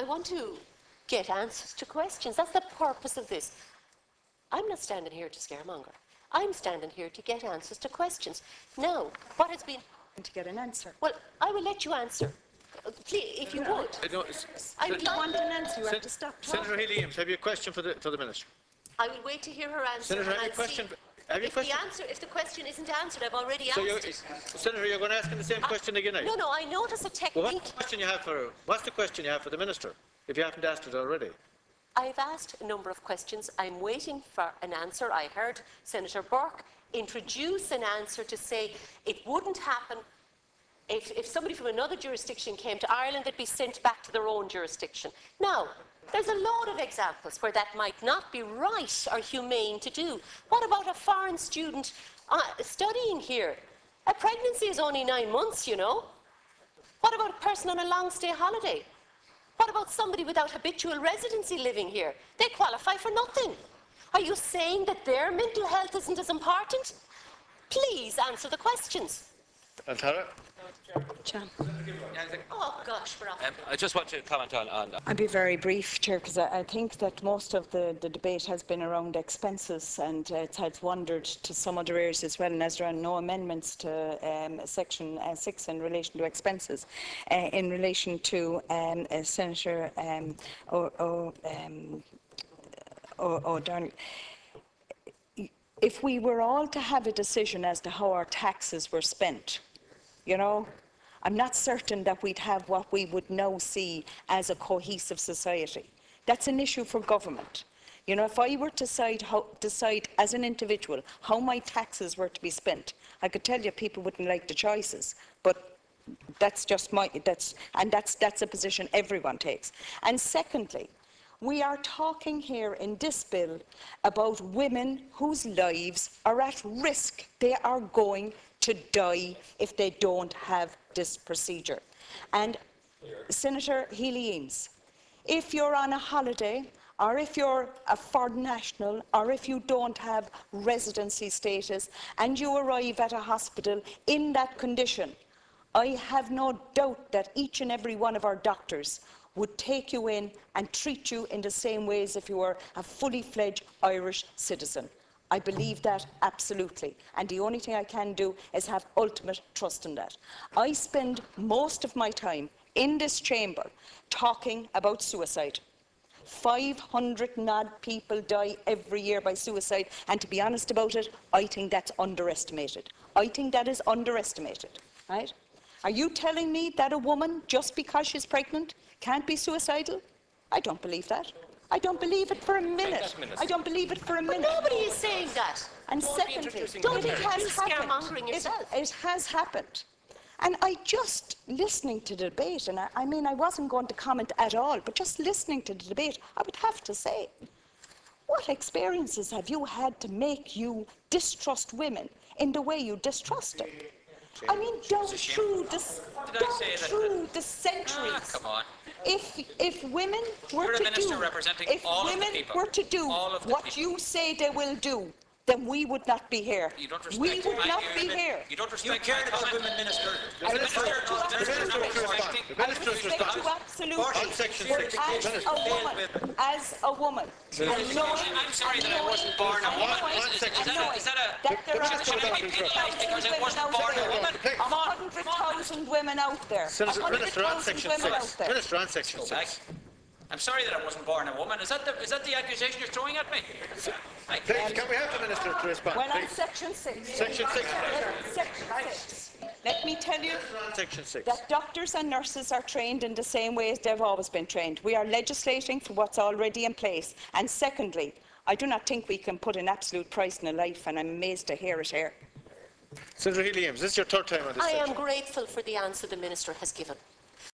want to get answers to questions. That's the purpose of this. I'm not standing here to scaremonger. I'm standing here to get answers to questions. Now, what has been... To get an answer. Well, I will let you answer. Please, if you would. I don't want an answer. You have to stop talking. Senator Healy, Eames, have you a question for the Minister? I will wait to hear her answer. Senator, have you a question? If the question isn't answered, I've already asked. Senator, you're going to ask him the same question again now? No, I notice a technique. Well, what's the question you have for the Minister, if you haven't asked it already? I've asked a number of questions. I'm waiting for an answer. I heard Senator Burke introduce an answer to say it wouldn't happen if somebody from another jurisdiction came to Ireland, they'd be sent back to their own jurisdiction. Now, there's a load of examples where that might not be right or humane to do. What about a foreign student studying here? A pregnancy is only 9 months, you know. What about a person on a long stay holiday? What about somebody without habitual residency living here? They qualify for nothing. Are you saying that their mental health isn't as important? Please answer the questions. Altara? John. Oh, gosh, I just want to comment on that. I'll be very brief, Chair, because I think that most of the debate has been around expenses, and it has wandered to some other areas as well, and as there are no amendments to Section 6 in relation to expenses. In relation to Senator O'Donnell, if we were all to have a decision as to how our taxes were spent, you know, I'm not certain that we'd have what we would now see as a cohesive society. That's an issue for government. You know, if I were to decide as an individual how my taxes were to be spent, I could tell you people wouldn't like the choices, but that's just that's a position everyone takes. And secondly, we are talking here in this bill about women whose lives are at risk. They are going to die if they don't have this procedure. And Senator Healy Eames, if you're on a holiday, or if you're a foreign national, or if you don't have residency status, and you arrive at a hospital in that condition, I have no doubt that each and every one of our doctors would take you in and treat you in the same way as if you were a fully fledged Irish citizen. I believe that absolutely, and the only thing I can do is have ultimate trust in that. I spend most of my time in this chamber talking about suicide. 500 and odd people die every year by suicide, and to be honest about it, I think that's underestimated. I think that is underestimated, right? Are you telling me that a woman, just because she's pregnant, can't be suicidal? I don't believe that. I don't believe it for a minute. I don't believe it for a minute. Nobody is saying that. And secondly, it has happened. And I just, listening to the debate, and I mean, I wasn't going to comment at all, but just listening to the debate, I would have to say, what experiences have you had to make you distrust women in the way you distrust them? I mean, down through the centuries. Come on. If women were to do what you say they will do, then we would not be here. We would not be here. You don't respect my comment. Women, Minister. The Minister has responded. Absolutely. On Section 6. As a woman. I'm sorry that I wasn't born a woman. Is that a... Should I be penalised because I wasn't born a woman? 100,000 women out there. Minister, on Section 6. Minister, on Section 6. I'm sorry that I wasn't born a woman. Is that the accusation you're throwing at me? Please, can we have the Minister to respond? Well, on Section 6. Section 6. Section 6. Let me tell you Section 6. that doctors and nurses are trained in the same way as they've always been trained. We are legislating for what's already in place. And secondly, I do not think we can put an absolute price on a life, and I'm amazed to hear it here. Senator Healy Eames, this is your third time on this I am grateful for the answer the Minister has given.